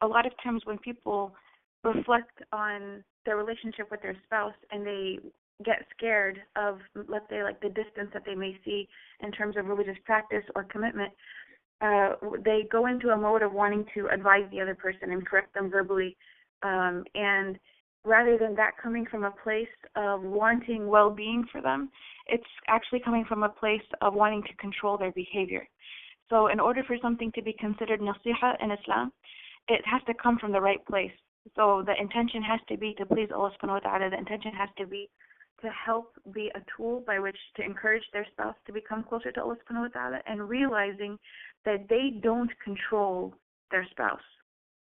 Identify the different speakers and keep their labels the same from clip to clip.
Speaker 1: a lot of times when people reflect on their relationship with their spouse and they get scared of, let's say, like the distance that they may see in terms of religious practice or commitment, they go into a mode of wanting to advise the other person and correct them verbally. And rather than that coming from a place of wanting well-being for them, it's actually coming from a place of wanting to control their behavior. So in order for something to be considered nasiha in Islam, it has to come from the right place. So the intention has to be to please Allah subhanahu wa ta'ala. The intention has to be to help be a tool by which to encourage their spouse to become closer to Allah subhanahu wa ta'ala, and realizing that they don't control their spouse,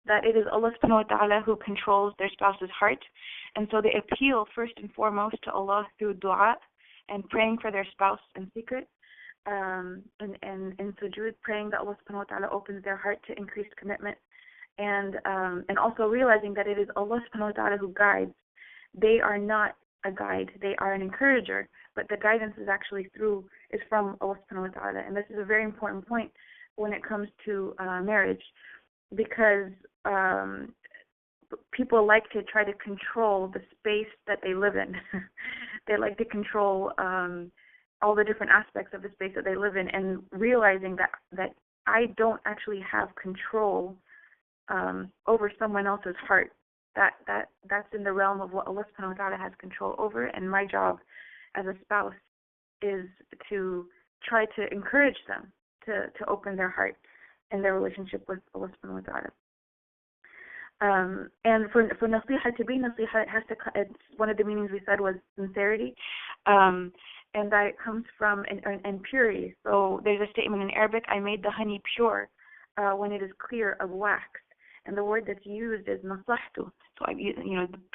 Speaker 1: that it is Allah subhanahu wa ta'ala who controls their spouse's heart. And so they appeal first and foremost to Allah through dua and praying for their spouse in secret, and sujood, praying that Allah subhanahu wa ta'ala opens their heart to increased commitment, and also realizing that it is Allah subhanahu wa ta'ala who guides. They are not a guide, they are an encourager, but the guidance is from Allah subhanahu wa ta'ala. And this is a very important point when it comes to marriage, because people like to try to control the space that they live in. They like to control all the different aspects of the space that they live in, and realizing that I don't actually have control over someone else's heart. That's in the realm of what Allah subhanahu wa ta'ala has control over, and my job as a spouse is to try to encourage them to open their heart in their relationship with Allah subhanahu wa ta'ala. And for nasiha to be nasiha, it's one of the meanings we said was sincerity, and that it comes from and purity. So there's a statement in Arabic, I made the honey pure when it is clear of wax. And the word that's used is nasahtu, so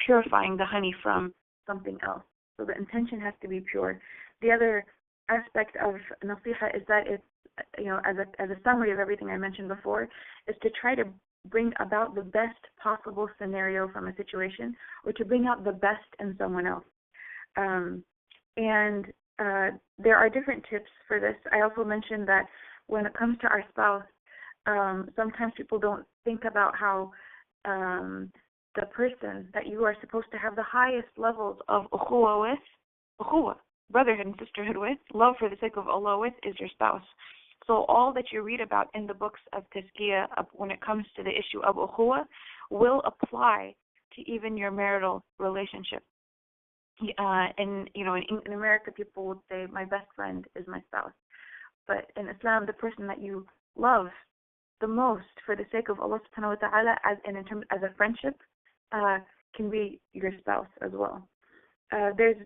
Speaker 1: purifying the honey from something else. So the intention has to be pure. The other aspect of nasiha is that it's, as a summary of everything I mentioned before, is to try to bring about the best possible scenario from a situation, or to bring out the best in someone else. And there are different tips for this. I also mentioned that when it comes to our spouse, sometimes people don't think about how the person that you are supposed to have the highest levels of ukhuwa with, brotherhood and sisterhood with, love for the sake of Allah with, is your spouse. So all that you read about in the books of tazkiyah when it comes to the issue of ukhuwa will apply to even your marital relationship. In America, people would say, my best friend is my spouse. But in Islam, the person that you love the most for the sake of Allah subhanahu wa ta'ala as a friendship can be your spouse as well. There's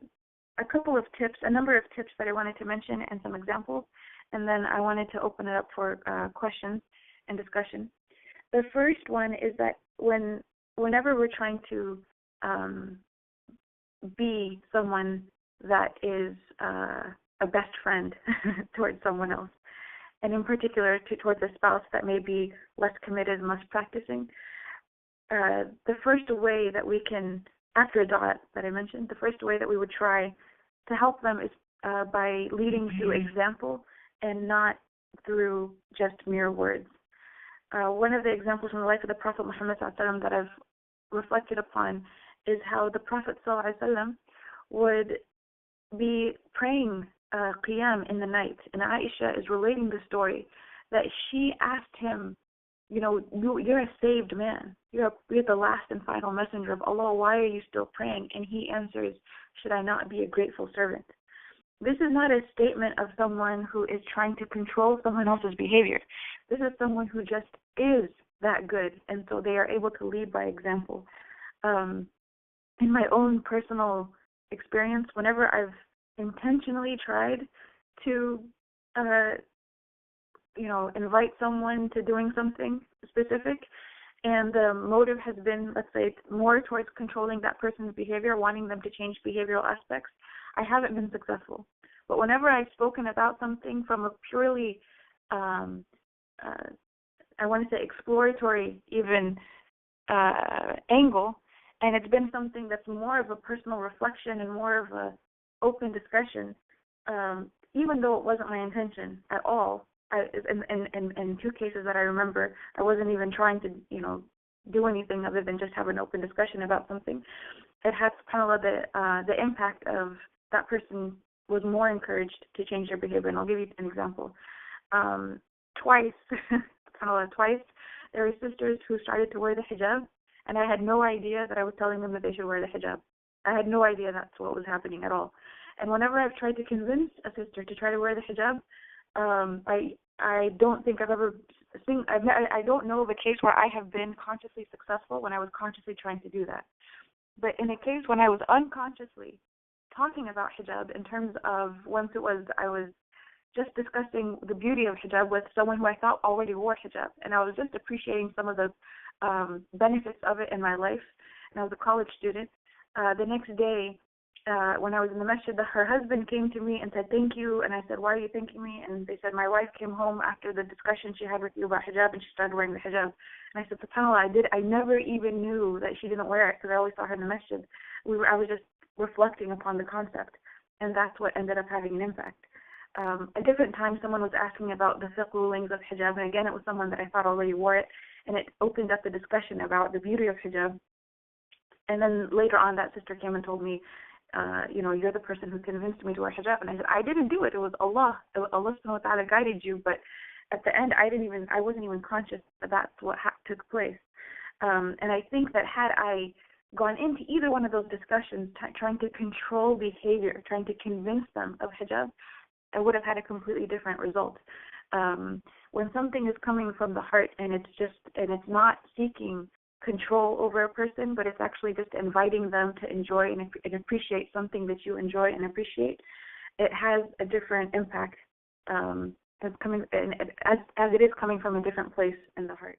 Speaker 1: a number of tips that I wanted to mention and some examples, and then I wanted to open it up for questions and discussion. The first one is that whenever we're trying to be someone that is a best friend towards someone else, and in particular towards a spouse that may be less committed and less practicing, the first way that we can, after dua that I mentioned, the first way that we would try to help them is by leading through example and not through just mere words. One of the examples from the life of the Prophet Muhammad ﷺ that I've reflected upon is how the Prophet ﷺ would be praying qiyam in the night, and Aisha is relating the story that she asked him, you're a saved man, you're the last and final messenger of Allah, why are you still praying? And he answers, should I not be a grateful servant? This is not a statement of someone who is trying to control someone else's behavior. This is someone who just is that good, and so they are able to lead by example. In my own personal experience, whenever I've intentionally tried to, invite someone to doing something specific, and the motive has been, let's say, more towards controlling that person's behavior, wanting them to change behavioral aspects, I haven't been successful. But whenever I've spoken about something from a purely, I want to say exploratory even angle, and it's been something that's more of a personal reflection and more of a open discussion, even though it wasn't my intention at all. In 2 cases that I remember, I wasn't even trying to, do anything other than just have an open discussion about something, it has subhanAllah the impact of that person was more encouraged to change their behavior. And I'll give you an example. Twice, subhanAllah, twice, there were sisters who started to wear the hijab, and I had no idea that I was telling them that they should wear the hijab. I had no idea that's what was happening at all. And whenever I've tried to convince a sister to try to wear the hijab, I don't think I've ever seen, I don't know of a case where I have been consciously successful when I was consciously trying to do that. But in a case when I was unconsciously talking about hijab in terms of once I was just discussing the beauty of hijab with someone who I thought already wore hijab, and I was just appreciating some of the benefits of it in my life, and I was a college student. The next day, when I was in the masjid, her husband came to me and said, thank you, and I said, why are you thanking me? And they said, my wife came home after the discussion she had with you about hijab, and she started wearing the hijab. And I said, subhanAllah, I never even knew that she didn't wear it, because I always saw her in the masjid. I was just reflecting upon the concept, and that's what ended up having an impact. A different time, someone was asking about the fiqh rulings of hijab, and again, it was someone that I thought already wore it, and it opened up the discussion about the beauty of hijab. And then later on, that sister came and told me, you're the person who convinced me to wear hijab. And I said, I didn't do it. It was Allah. Allah subhanahu wa ta'ala guided you. But at the end, I wasn't even conscious that that's what took place. And I think that had I gone into either one of those discussions trying to control behavior, trying to convince them of hijab, I would have had a completely different result. When something is coming from the heart and it's not seeking control over a person, but it's actually just inviting them to enjoy and appreciate something that you enjoy and appreciate, it has a different impact as it is coming from a different place in the heart.